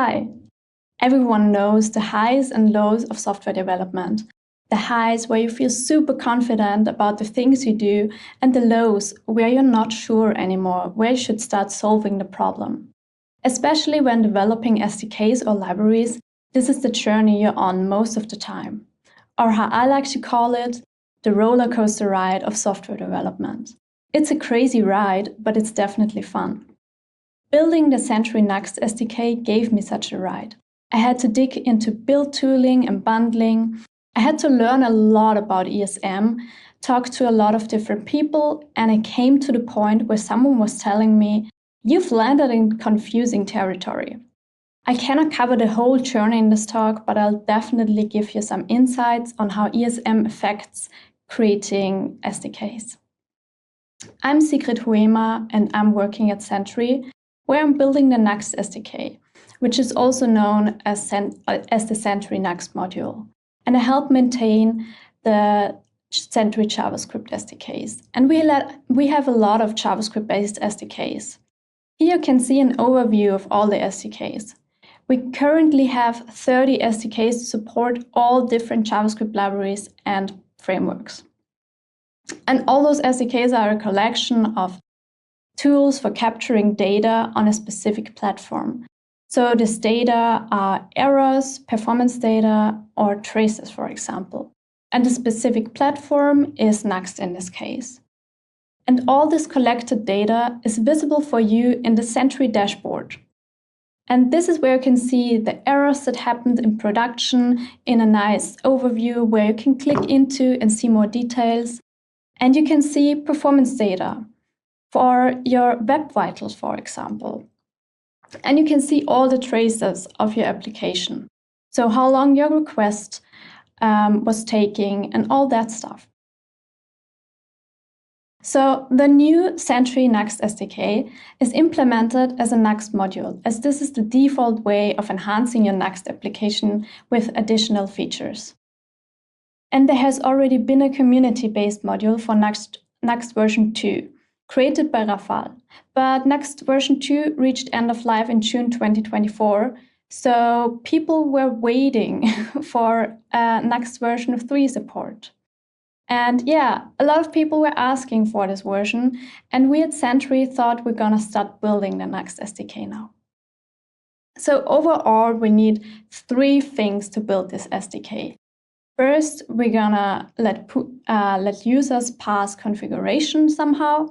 Hi! Everyone knows the highs and lows of software development. The highs where you feel super confident about the things you do, and the lows where you're not sure anymore where you should start solving the problem. Especially when developing SDKs or libraries, this is the journey you're on most of the time. Or how I like to call it, the roller coaster ride of software development. It's a crazy ride, but it's definitely fun. Building the Sentry Nuxt SDK gave me such a ride. I had to dig into build tooling and bundling. I had to learn a lot about ESM, talk to a lot of different people, and I came to the point where someone was telling me, "You've landed in confusing territory." I cannot cover the whole journey in this talk, but I'll definitely give you some insights on how ESM affects creating SDKs. I'm Sigrid Huemer, and I'm working at Sentry, where I'm building the Nuxt SDK, which is also known as the Sentry Nuxt module. And I help maintain the Sentry JavaScript SDKs. And we have a lot of JavaScript-based SDKs. Here you can see an overview of all the SDKs. We currently have 30 SDKs to support all different JavaScript libraries and frameworks. And all those SDKs are a collection of tools for capturing data on a specific platform. So this data are errors, performance data, or traces, for example. And the specific platform is Nuxt in this case. And all this collected data is visible for you in the Sentry dashboard. And this is where you can see the errors that happened in production in a nice overview where you can click into and see more details. And you can see performance data for your web vitals, for example. And you can see all the traces of your application. So how long your request was taking and all that stuff. So the new Sentry Nuxt SDK is implemented as a Nuxt module, as this is the default way of enhancing your Nuxt application with additional features. And there has already been a community-based module for Nuxt version 2, created by Rafal. But Nuxt version 2 reached end of life in June 2024, so people were waiting for Nuxt version 3 support. And yeah, a lot of people were asking for this version, and we at Sentry thought we're gonna start building the Nuxt SDK now. So overall, we need 3 things to build this SDK. First, we're gonna let users pass configuration somehow.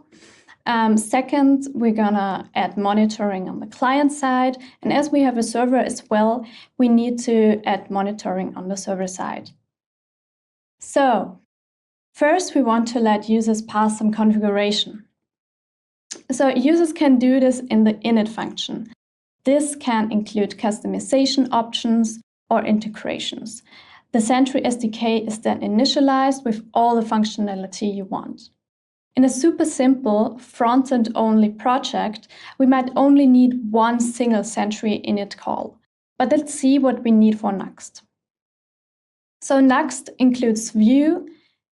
Second, we're gonna add monitoring on the client side. And as we have a server as well, we need to add monitoring on the server side. So first, we want to let users pass some configuration. So users can do this in the init function. This can include customization options or integrations. The Sentry SDK is then initialized with all the functionality you want. In a super simple front-end only project, we might only need one single Sentry init call. But let's see what we need for Nuxt. So Nuxt includes Vue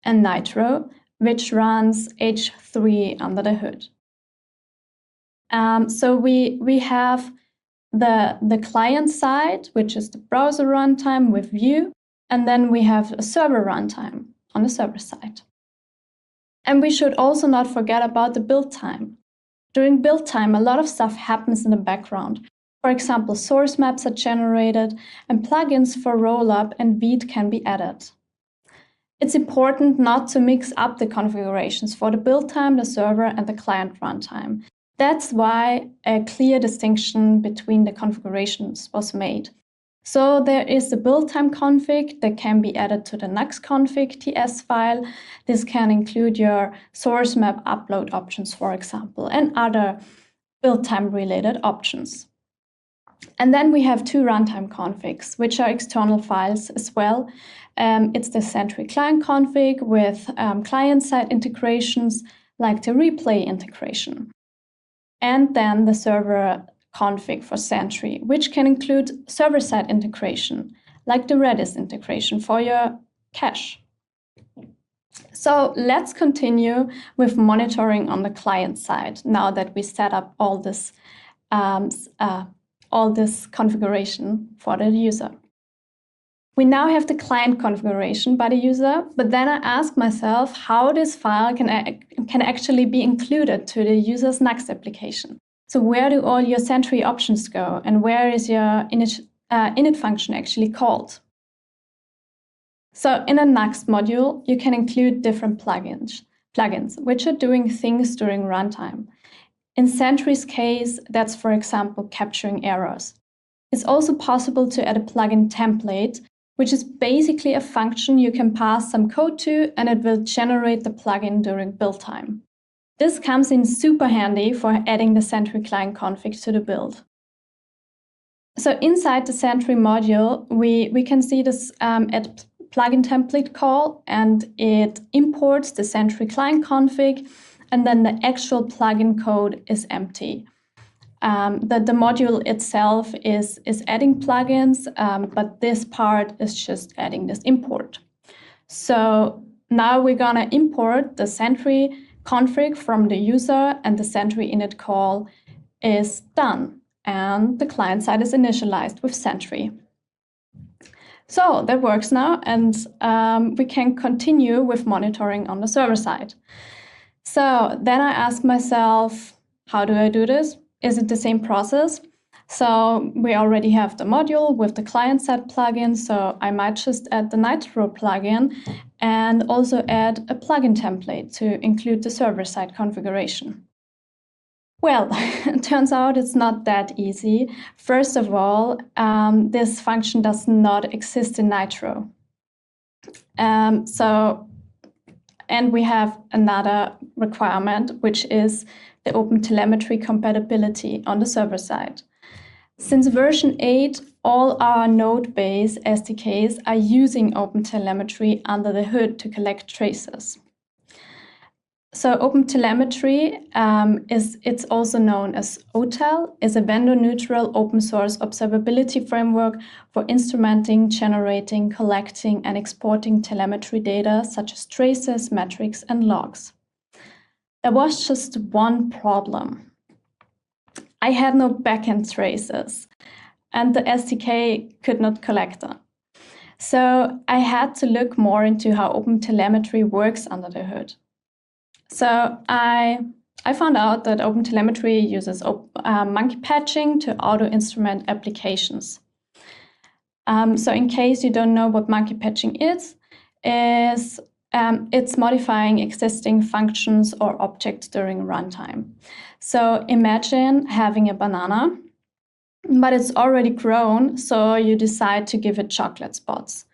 and Nitro, which runs H3 under the hood. So we have the client side, which is the browser runtime with Vue. And then we have a server runtime on the server side. And we should also not forget about the build time. During build time, a lot of stuff happens in the background. For example, source maps are generated and plugins for rollup and Vite can be added. It's important not to mix up the configurations for the build time, the server, and the client runtime. That's why a clear distinction between the configurations was made. So there is the build time config that can be added to the Nuxt config TS file. This can include your source map upload options, for example, and other build time related options. And then we have 2 runtime configs, which are external files as well. It's the Sentry client config with client-side integrations like the replay integration. And then the server config for Sentry, which can include server-side integration, like the Redis integration for your cache. So let's continue with monitoring on the client side, now that we set up all this all this configuration for the user. We now have the client configuration by the user, but then I ask myself how this file can actually be included to the user's Nuxt application. So where do all your Sentry options go, and where is your init function actually called? So in a Nuxt module, you can include different plugins which are doing things during runtime. In Sentry's case, that's, for example, capturing errors. It's also possible to add a plugin template, which is basically a function you can pass some code to, and it will generate the plugin during build time. This comes in super handy for adding the Sentry client config to the build. So inside the Sentry module, we can see this add plugin template call, and it imports the Sentry client config, and then the actual plugin code is empty. The module itself is adding plugins, but this part is just adding this import. So now we're gonna import the Sentry config from the user, and the Sentry init call is done, and the client side is initialized with Sentry. So that works now, and we can continue with monitoring on the server side. So then I ask myself, how do I do this? Is it the same process? So we already have the module with the client-side plugin, so I might just add the Nitro plugin and also add a plugin template to include the server-side configuration. Well, it turns out it's not that easy. First of all, this function does not exist in Nitro. And we have another requirement, which is the OpenTelemetry compatibility on the server side. Since version 8, all our node-based SDKs are using OpenTelemetry under the hood to collect traces. So OpenTelemetry, it's also known as OTel, is a vendor-neutral open-source observability framework for instrumenting, generating, collecting, and exporting telemetry data such as traces, metrics, and logs. There was just one problem. I had no backend traces, and the SDK could not collect them. So I had to look more into how OpenTelemetry works under the hood. So I found out that OpenTelemetry uses monkey patching to auto-instrument applications. So in case you don't know what monkey patching is it's modifying existing functions or objects during runtime. So imagine having a banana, but it's already grown, so you decide to give it chocolate spots.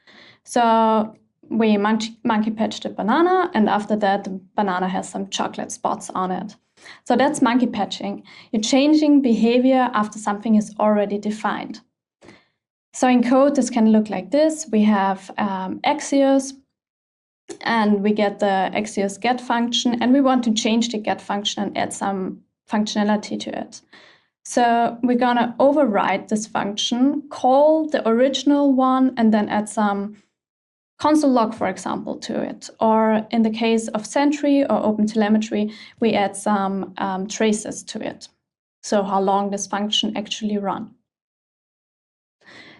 So we monkey patch the banana, and after that, the banana has some chocolate spots on it. So that's monkey patching. You're changing behavior after something is already defined. So in code, this can look like this. We have Axios, and we get the Axios get function, and we want to change the get function and add some functionality to it. So we're gonna override this function, call the original one, and then add some console log, for example, to it. Or in the case of Sentry or OpenTelemetry, we add some traces to it. So how long this function actually run.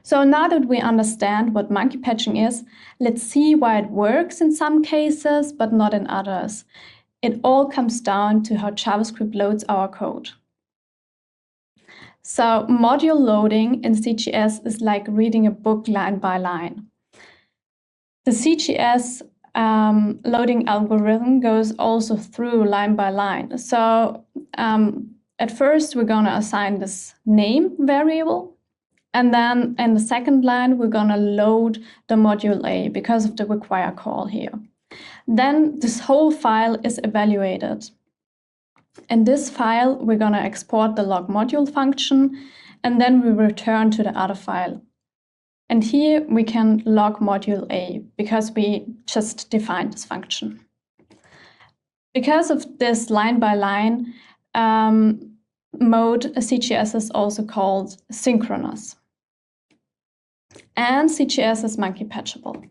So now that we understand what monkey patching is, let's see why it works in some cases, but not in others. It all comes down to how JavaScript loads our code. So module loading in CGS is like reading a book line by line. The CGS loading algorithm goes also through line by line. So at first, we're going to assign this name variable. And then in the second line, we're going to load the module A because of the require call here. Then this whole file is evaluated. In this file, we're going to export the log module function, and then we return to the other file. And here we can log module A because we just defined this function. Because of this line-by-line mode, CGS is also called synchronous. And CGS is monkey patchable.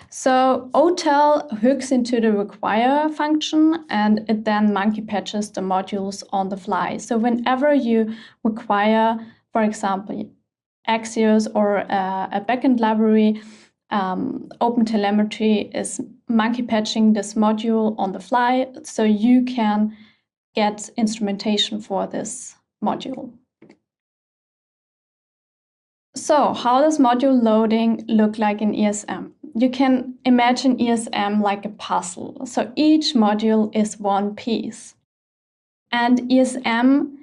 So OTel hooks into the require function, and it then monkey patches the modules on the fly. So whenever you require for example, Axios or a backend library, OpenTelemetry is monkey patching this module on the fly, so you can get instrumentation for this module. So how does module loading look like in ESM? You can imagine ESM like a puzzle. So each module is one piece. And ESM,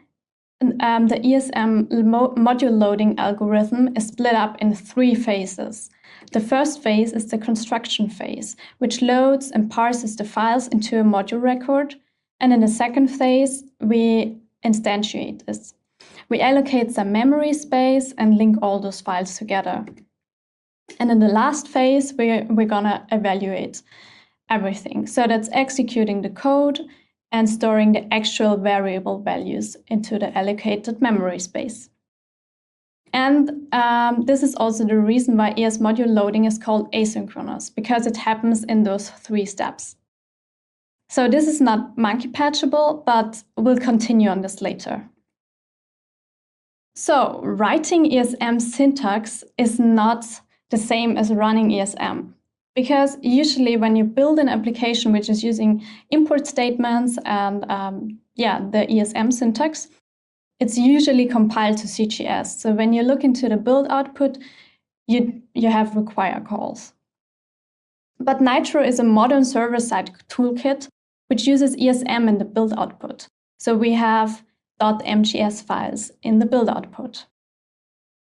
the ESM module loading algorithm is split up in 3 phases. The first phase is the construction phase, which loads and parses the files into a module record. And in the second phase, we instantiate this. We allocate some memory space and link all those files together. And in the last phase, we're gonna evaluate everything. So that's executing the code and storing the actual variable values into the allocated memory space. And this is also the reason why ES module loading is called asynchronous, because it happens in those 3 steps. So this is not monkey patchable, but we'll continue on this later. So writing ESM syntax is not the same as running ESM, because usually when you build an application which is using import statements and the ESM syntax, it's usually compiled to CGS. So when you look into the build output, you have require calls. But Nitro is a modern server-side toolkit which uses ESM in the build output. So we have .mgs files in the build output.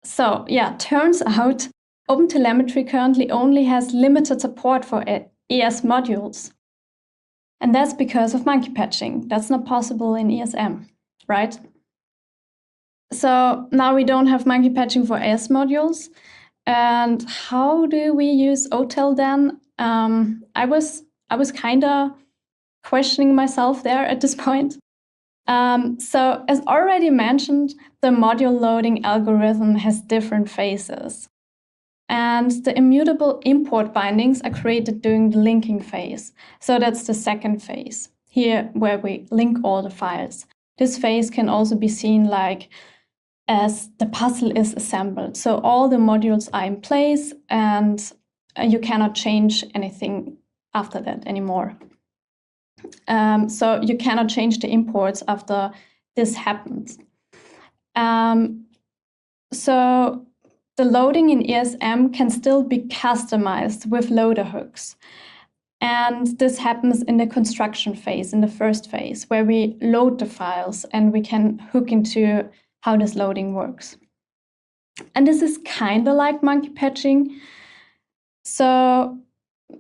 So yeah, turns out OpenTelemetry currently only has limited support for ES modules. And that's because of monkey patching. That's not possible in ESM, right? So now we don't have monkey patching for ES modules. And how do we use OTel then? I was kind of questioning myself there at this point. So as already mentioned, the module loading algorithm has different phases. And the immutable import bindings are created during the linking phase. So that's the second phase, here where we link all the files. This phase can also be seen like as the puzzle is assembled. So all the modules are in place and you cannot change anything after that anymore. So you cannot change the imports after this happens. So the loading in ESM can still be customized with loader hooks. And this happens in the construction phase, in the first phase, where we load the files and we can hook into how this loading works. And this is kind of like monkey patching. So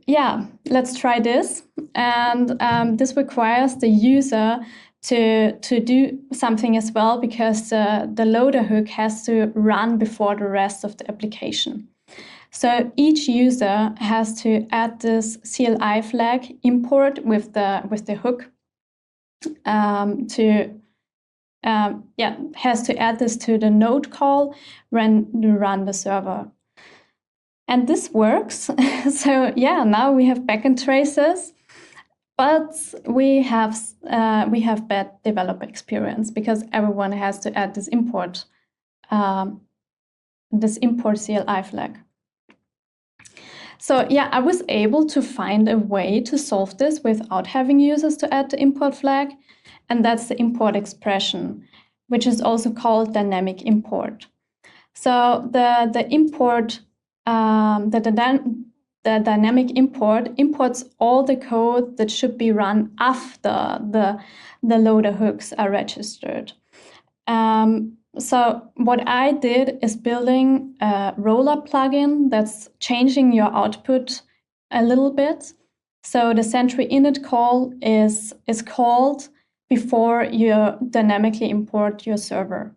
yeah, let's try this. And this requires the user to do something as well, because the loader hook has to run before the rest of the application. So each user has to add this CLI flag import with the hook has to add this to the node call when you run the server. And this works. So yeah, now we have backend traces, but we have bad developer experience because everyone has to add this import CLI flag. So yeah, I was able to find a way to solve this without having users to add the import flag, and that's the import expression, which is also called dynamic import. So the import, the dynamic import imports all the code that should be run after the loader hooks are registered. So what I did is building a roller plugin that's changing your output a little bit. So the Sentry init call is called before you dynamically import your server.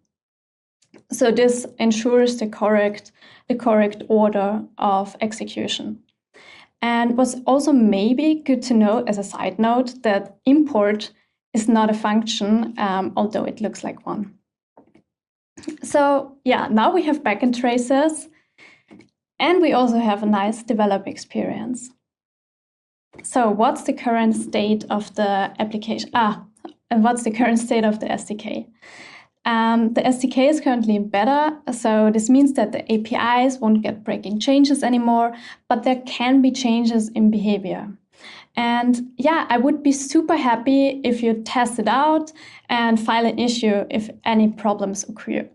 So this ensures the correct order of execution. And what's also maybe good to know as a side note that import is not a function, although it looks like one. So yeah, now we have backend traces, and we also have a nice developer experience. So what's the current state of the application? And what's the current state of the SDK? The SDK is currently in beta, so this means that the APIs won't get breaking changes anymore, but there can be changes in behavior. And yeah, I would be super happy if you test it out and file an issue if any problems occur.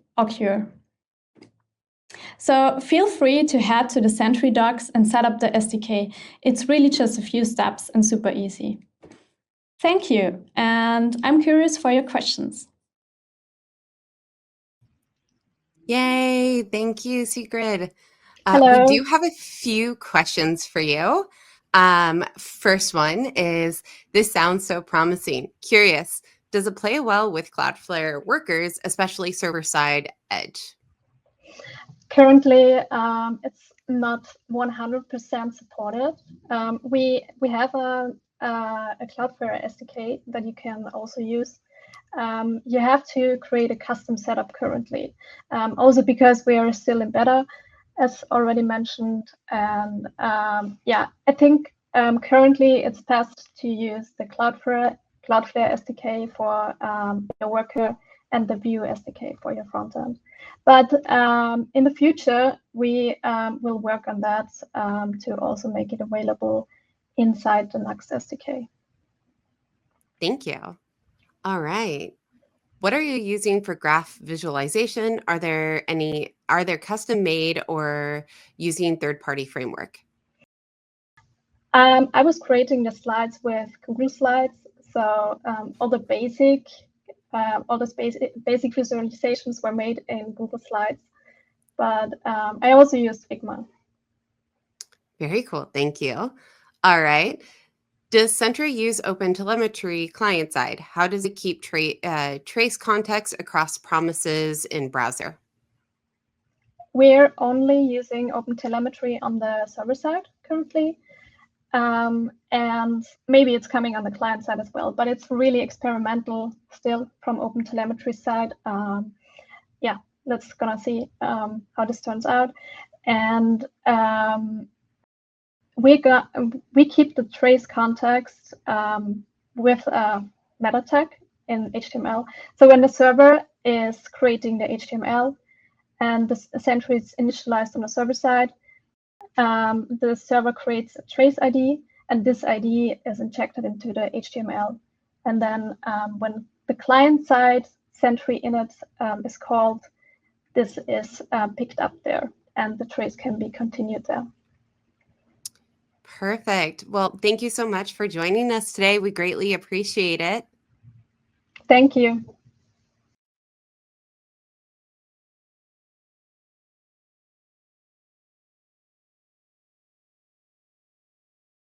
So feel free to head to the Sentry docs and set up the SDK. It's really just a few steps and super easy. Thank you, and I'm curious for your questions. Yay, thank you, Sigrid. Hello. We do have a few questions for you. First one is, this sounds so promising. Curious, does it play well with Cloudflare workers, especially server-side edge? Currently, it's not 100% supported. We have a Cloudflare SDK that you can also use. You have to create a custom setup currently, also because we are still in beta, as already mentioned. And yeah, I think currently it's best to use the Cloudflare SDK for your worker and the Vue SDK for your front end. But in the future, we will work on that to also make it available inside the Nuxt SDK. Thank you. All right. What are you using for graph visualization? Are there custom made or using third-party framework? I was creating the slides with Google Slides, so all the basic visualizations were made in Google Slides, but I also used Figma. Very cool. Thank you. All right. Does Sentry use OpenTelemetry client-side? How does it keep trace context across promises in browser? We're only using OpenTelemetry on the server side currently, and maybe it's coming on the client side as well, but it's really experimental still from OpenTelemetry side. Yeah, let's gonna see how this turns out. And we keep the trace context with meta tag in HTML. So when the server is creating the HTML and the Sentry is initialized on the server side, the server creates a trace ID, and this ID is injected into the HTML. And then when the client side Sentry init is called, this is picked up there, and the trace can be continued there. Perfect. Well, thank you so much for joining us today. We greatly appreciate it. Thank you.